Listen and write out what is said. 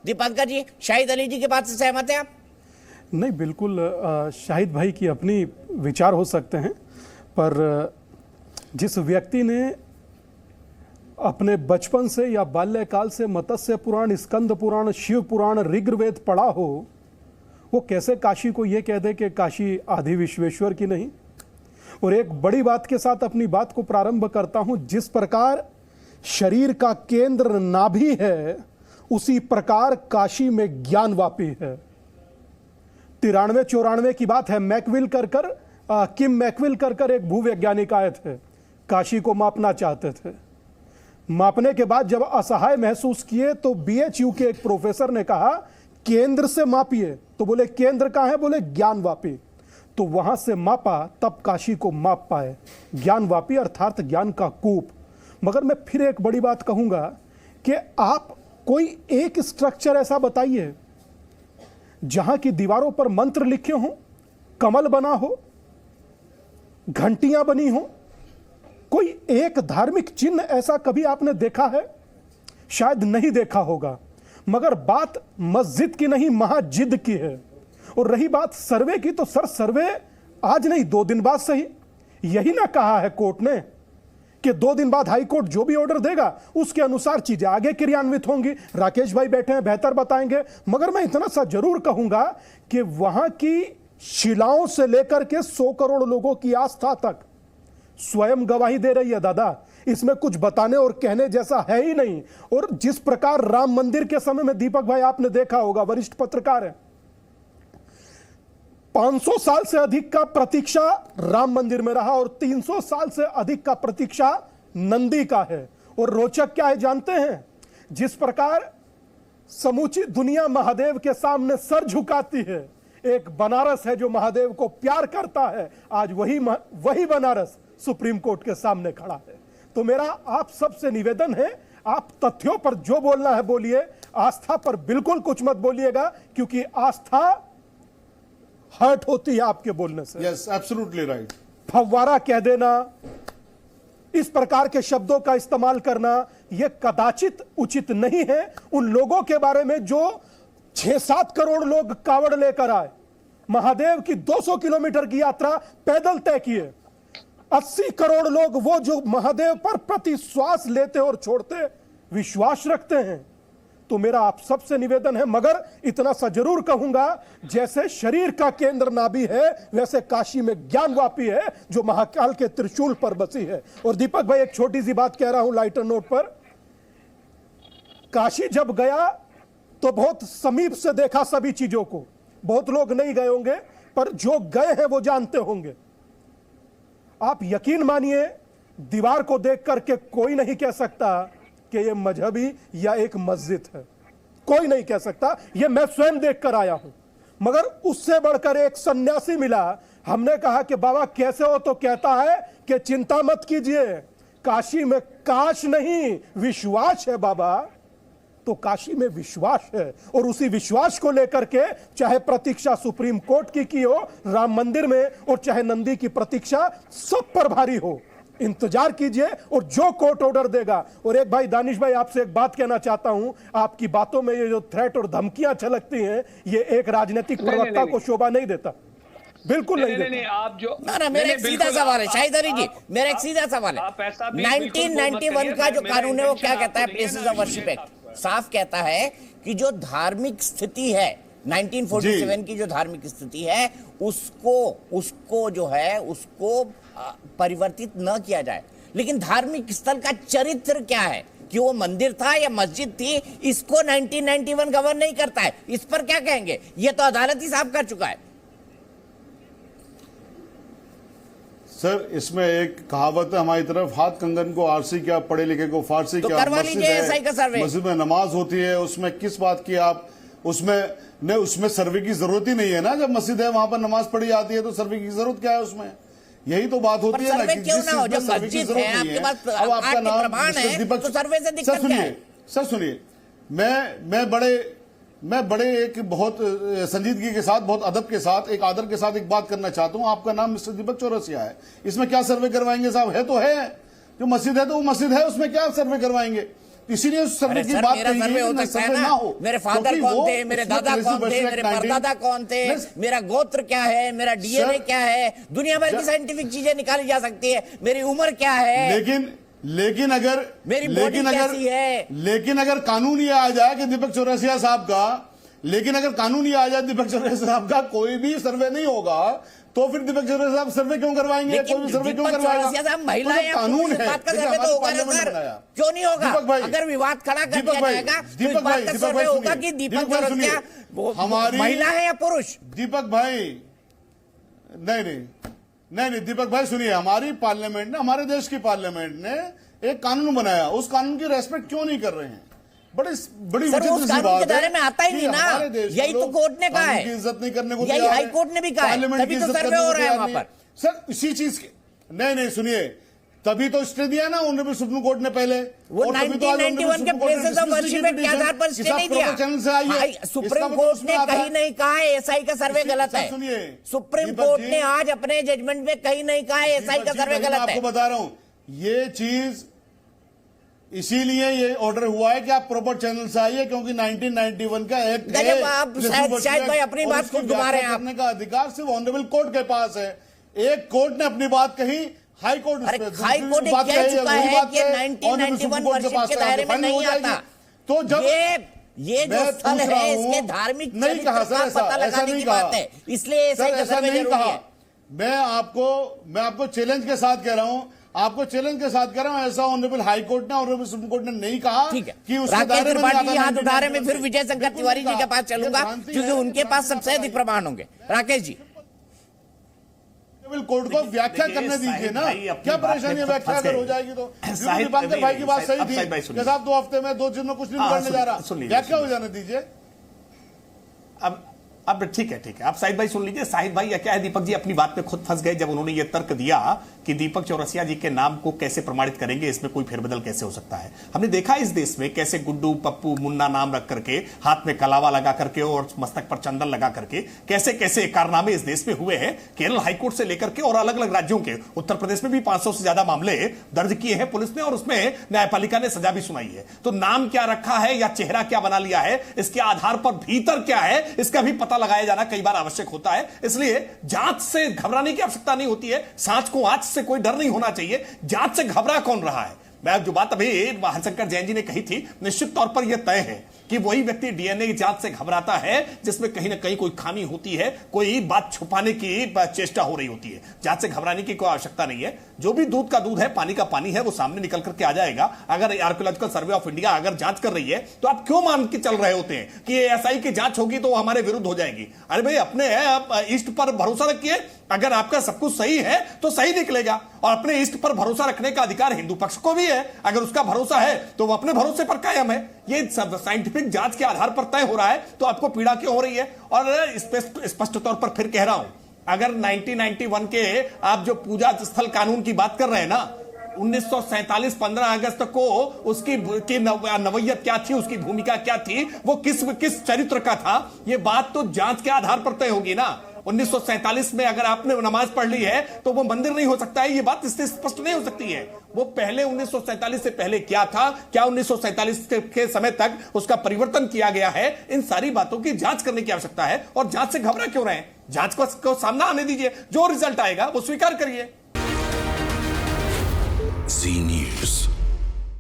दीपंकर जी, शाहिद अली जी की बात से सहमत है आप? नहीं, बिल्कुल शाहिद भाई की अपनी विचार हो सकते हैं, पर जिस व्यक्ति ने अपने बचपन से या बाल्यकाल से मत्स्य पुराण, स्कंद पुराण, शिव पुराण, ऋग्वेद पढ़ा हो, वो कैसे काशी को ये कह दे कि काशी आदि विश्वेश्वर की नहीं। और एक बड़ी बात के साथ अपनी बात को प्रारंभ करता हूं। जिस प्रकार शरीर का केंद्र नाभि है, उसी प्रकार काशी में ज्ञान वापी है। 93-94 की बात है। किम मैकविल कर एक भूवैज्ञानिक आए थे, काशी को मापना चाहते थे। मापने के बाद जब असहाय महसूस किए तो BHU के एक प्रोफेसर ने कहा केंद्र से मापिए। तो बोले केंद्र कहां है? बोले ज्ञानवापी। तो वहां से मापा, तब काशी को माप पाए। ज्ञानवापी अर्थात ज्ञान का कूप। मगर मैं फिर एक बड़ी बात कहूंगा कि आप कोई एक स्ट्रक्चर ऐसा बताइए जहां की दीवारों पर मंत्र लिखे हों, कमल बना हो, घंटियां बनी हो। कोई एक धार्मिक चिन्ह ऐसा कभी आपने देखा है? शायद नहीं देखा होगा। मगर बात मस्जिद की नहीं, महाजिद की है। और रही बात सर्वे की, तो सर सर्वे आज नहीं 2 दिन बाद सही। यही ना कहा है कोर्ट ने कि 2 दिन बाद हाई कोर्ट जो भी ऑर्डर देगा उसके अनुसार चीजें आगे क्रियान्वित होंगी। राकेश भाई बैठे हैं, बेहतर बताएंगे। मगर मैं इतना सा जरूर कहूंगा कि वहां की शिलाओं से लेकर के 100 करोड़ लोगों की आस्था तक स्वयं गवाही दे रही है दादा। इसमें कुछ बताने और कहने जैसा है ही नहीं। और जिस प्रकार राम मंदिर के समय में, दीपक भाई आपने देखा होगा, वरिष्ठ पत्रकार है, 500 साल से अधिक का प्रतीक्षा राम मंदिर में रहा और 300 साल से अधिक का प्रतीक्षा नंदी का है। और रोचक क्या है जानते हैं? जिस प्रकार समूची दुनिया महादेव के सामने सर झुकाती है, एक बनारस है जो महादेव को प्यार करता है। आज वही बनारस सुप्रीम कोर्ट के सामने खड़ा है। तो मेरा आप सबसे निवेदन है, आप तथ्यों पर जो बोलना है बोलिए, आस्था पर बिल्कुल कुछ मत बोलिएगा, क्योंकि आस्था हर्ट होती है आपके बोलने से। Yes, absolutely right. फव्वारा कह देना, इस प्रकार के शब्दों का इस्तेमाल करना, यह कदाचित उचित नहीं है उन लोगों के बारे में जो 6-7 करोड़ लोग कावड़ लेकर आए, महादेव की 200 किलोमीटर की यात्रा पैदल तय किए। 80 करोड़ लोग वो जो महादेव पर प्रति श्वास लेते और छोड़ते विश्वास रखते हैं। तो मेरा आप सबसे निवेदन है, मगर इतना सा जरूर कहूंगा, जैसे शरीर का केंद्र नाभि है, वैसे काशी में ज्ञानवापी है जो महाकाल के त्रिशूल पर बसी है। और दीपक भाई एक छोटी सी बात कह रहा हूं लाइटर नोट पर। काशी जब गया तो बहुत समीप से देखा सभी चीजों को। बहुत लोग नहीं गए होंगे, पर जो गए हैं वो जानते होंगे। आप यकीन मानिए, दीवार को देख करके कोई नहीं कह सकता कि यह मजहबी या एक मस्जिद है। कोई नहीं कह सकता। यह मैं स्वयं देख कर आया हूं। मगर उससे बढ़कर एक सन्यासी मिला। हमने कहा कि बाबा कैसे हो? तो कहता है कि चिंता मत कीजिए, काशी में काश नहीं विश्वास है बाबा। तो काशी में विश्वास है, और उसी विश्वास को लेकर के चाहे प्रतीक्षा सुप्रीम कोर्ट की हो राम मंदिर में, और चाहे नंदी की प्रतीक्षा सब पर भारी हो। इंतजार कीजिए और जो कोर्ट ऑर्डर देगा। और एक भाई दानिश भाई, आपसे एक बात कहना चाहता हूं। आपकी बातों में ये जो थ्रेट और धमकियां छलकती हैं, ये एक राजनीतिक प्रवक्ता को शोभा नहीं देता। बिल्कुल नहीं देता। आप जो ना मेरा एक सीधा सवाल है शाहिद अली जी, मेरा एक सीधा सवाल है। 1991 का जो कानून है वो क्या कहता है? प्लेसेस ऑफ वर्शिप एक्ट साफ कहता है कि जो धार्मिक स्थिति है, 1947 की जो धार्मिक स्थिति है, उसको जो है उसको परिवर्तित न किया जाए। लेकिन धार्मिक स्थल का चरित्र क्या है, कि वो मंदिर था या मस्जिद थी, इसको 1991 गवर्न नहीं करता है। इस पर क्या कहेंगे? ये तो अदालत ही साफ कर चुका है। सर, इसमें एक कहावत है हमारी तरफ, हाथ कंगन को आरसी क्या, पढ़े लिखे को फारसी तो क्या। करवा लीजिए SI का सर्वे। मस्जिद में नमाज होती है, उसमें किस बात की आप उसमें सर्वे की जरूरत ही नहीं है ना। जब मस्जिद है वहां पर नमाज पढ़ी जाती है तो सर्वे की जरूरत क्या है उसमें? यही तो बात होती है ना कि जिस चीज में सर्वे की जरूरत नहीं है। अब आपका नाम दीपक, तो सर्वे से दिक्कत क्या है? सर सुनिए, मैं बड़े एक बहुत संजीदगी के साथ, बहुत अदब के साथ, एक आदर के साथ एक बात करना चाहता हूं। आपका नाम मिस्टर दीपक चौरसिया है, इसमें क्या सर्वे करवाएंगे साहब? है तो है, जो मस्जिद है तो वो मस्जिद है, उसमें क्या सर्वे करवाएंगे? इसीलिए उस सर्वे की बात मेरा सर्वे हो सकता है ना, मेरे फादर कौन थे, मेरे दादा कौन थे, मेरे परदादा कौन थे, मेरा गोत्र क्या है, मेरा डीएनए क्या है, दुनिया भर की साइंटिफिक चीजें निकाली जा सकती है, मेरी उम्र क्या है, लेकिन अगर मेरी बॉडी कैसी है। लेकिन अगर कानून ये आ जाए कि दीपक चौरसिया साहब का, लेकिन अगर कानून ये आ जाए दीपक चौरसिया साहब का कोई भी सर्वे नहीं होगा, तो फिर दीपक चौरसिया साहब सर्वे क्यों करवाएंगे? कोई भी सर्वे क्यों करवाएगा? महिला कानून है, बात का सर्वे तो होगा ना सर, क्यों नहीं होगा? अगर विवाद खड़ा कर दिया जाएगा तो इस बात का सर्वे होगा कि दीपक चौरसिया हमारी महिला है या पुरुष। दीपक भाई नहीं, दीपक भाई सुनिए, हमारी पार्लियामेंट ने, हमारे देश की पार्लियामेंट ने एक कानून बनाया, उस कानून की रेस्पेक्ट क्यों नहीं कर रहे हैं? बड़ी विचित्र सी बात है। दायरे में आता ही नहीं ना, यही तो कोर्ट ने कहा है, इज्जत नहीं करने को, यही हाई कोर्ट ने भी कहा है, तभी तो सर्वे हो रहा है वहां पर। सर इसी चीज के नहीं सुनिए, तभी तो स्टे दिया ना ऑनरेबल सुप्रीम कोर्ट ने पहले, वो 1991 के प्लेसेस ऑफ वर्शिप एक्ट के आधार पर स्टे नहीं दिया। सुप्रीम कोर्ट ने कहीं नहीं कहा एसआई का सर्वे गलत है। सुप्रीम कोर्ट ने आज अपने जजमेंट में कहीं नहीं कहा एसआई का सर्वे गलत है। आपको बता रहा हूं ये चीज, इसीलिए ये ऑर्डर हुआ है कि आप प्रॉपर चैनल से आइए, क्योंकि 1991 का एक्ट है। आप शायद भाई अपनी बात खुद घुमा रहे हैं। करने का अधिकार सिर्फ ऑनरेबल कोर्ट के पास है। एक कोर्ट ने अपनी बात कही, हाई कोर्ट हाई कोर्ट कह चुका है कि 1991 वर्षिप के दायरे में नहीं आता। तो जब ये जो स्थल है इसके धार्मिक नहीं कहा सर, पता लगाने की बात है, इसलिए ऐसा नहीं कहा। मैं आपको चैलेंज के साथ कह रहा हूं, ऐसा ऑनरेबल हाई कोर्ट ने, ऑनरेबल सुप्रीम कोर्ट ने नहीं कहा कि उसके दायरे में नहीं आता। हाथ उठा रहे मैं फिर विजय शंकर तिवारी जी के पास चलूंगा, क्योंकि उनके पास सबसे अधिक प्रमाण होंगे। राकेश जी, कोर्ट को व्याख्या करने दीजिए ना, क्या परेशानी है? व्याख्या अगर हो जाएगी तो दीपंकर भाई की बात सही थी कि साहब 2 हफ्ते में 2 चीज में कुछ नहीं करने जा रहा, व्याख्या हो जाने दीजिए। अब ठीक है, आप साहिद भाई सुन लीजिए। साहिद भाई क्या है, दीपक जी अपनी बात में खुद फंस गए जब उन्होंने ये तर्क दिया कि दीपक चौरसिया जी के नाम को कैसे प्रमाणित करेंगे, इसमें कोई फेरबदल कैसे हो सकता है। हमने देखा इस देश में कैसे गुड्डू, पप्पू, मुन्ना नाम रख करके, हाथ में कलावा लगा करके और मस्तक पर चंदन लगा करके कैसे कैसे कारनामे इस देश में हुए हैं। केरल हाईकोर्ट से लेकर के और अलग अलग राज्यों के, उत्तर प्रदेश में भी 500 से ज्यादा मामले दर्ज किए हैं पुलिस ने, और उसमें न्यायपालिका ने सजा भी सुनाई है। तो नाम क्या रखा है या चेहरा क्या बना लिया है, इसके आधार पर भीतर क्या है इसका भी पता लगाया जाना कई बार आवश्यक होता है। इसलिए जांच से घबराने की आवश्यकता नहीं होती है, सांच को आंच से कोई डर नहीं होना चाहिए। जांच से घबरा कौन रहा है? मैं जो बात अभी हरिशंकर जैन जी ने कही थी, निश्चित तौर पर यह तय है कि वही व्यक्ति डीएनए की जांच से घबराता है जिसमें कहीं ना कहीं कोई खामी होती है, कोई बात छुपाने की चेष्टा हो रही होती है। जांच से घबराने की कोई आवश्यकता नहीं है। जो भी दूध का दूध है, पानी का पानी है, वो सामने निकल करके आ जाएगा। अगर आर्कियोलॉजिकल सर्वे ऑफ इंडिया अगर जांच कर रही है तो आप क्यों मान के चल रहे होते हैं कि एसआई की जांच होगी तो हमारे विरुद्ध हो जाएगी? अरे भाई, अपने ईस्ट पर भरोसा रखिए। अगर आपका सब कुछ सही है तो सही निकलेगा, और अपने ईस्ट पर भरोसा रखने का अधिकार हिंदू पक्ष को भी है। अगर उसका भरोसा है तो वो अपने भरोसे पर कायम है। ये सब साइंटिफिक जांच के आधार पर तय हो रहा है, तो आपको पीड़ा क्यों हो रही है? और स्पष्ट तौर पर फिर कह रहा हूं, अगर 1991 के आप जो पूजा स्थल कानून की बात कर रहे हैं ना, 1947 15 अगस्त को उसकी नवैयत क्या थी, उसकी भूमिका क्या थी, वो किस चरित्र का था, ये बात तो जांच के आधार पर तय होगी ना। 1947 में अगर आपने नमाज पढ़ ली है तो वो मंदिर नहीं हो सकता है, ये बात इससे स्पष्ट नहीं हो सकती है। वो पहले 1947 से पहले क्या था, क्या 1947 के समय तक उसका परिवर्तन किया गया है, इन सारी बातों की जांच करने की आवश्यकता है। और जांच से घबरा क्यों रहे हैं? जांच को सामना आने दीजिए, जो रिजल्ट आएगा वो स्वीकार करिए।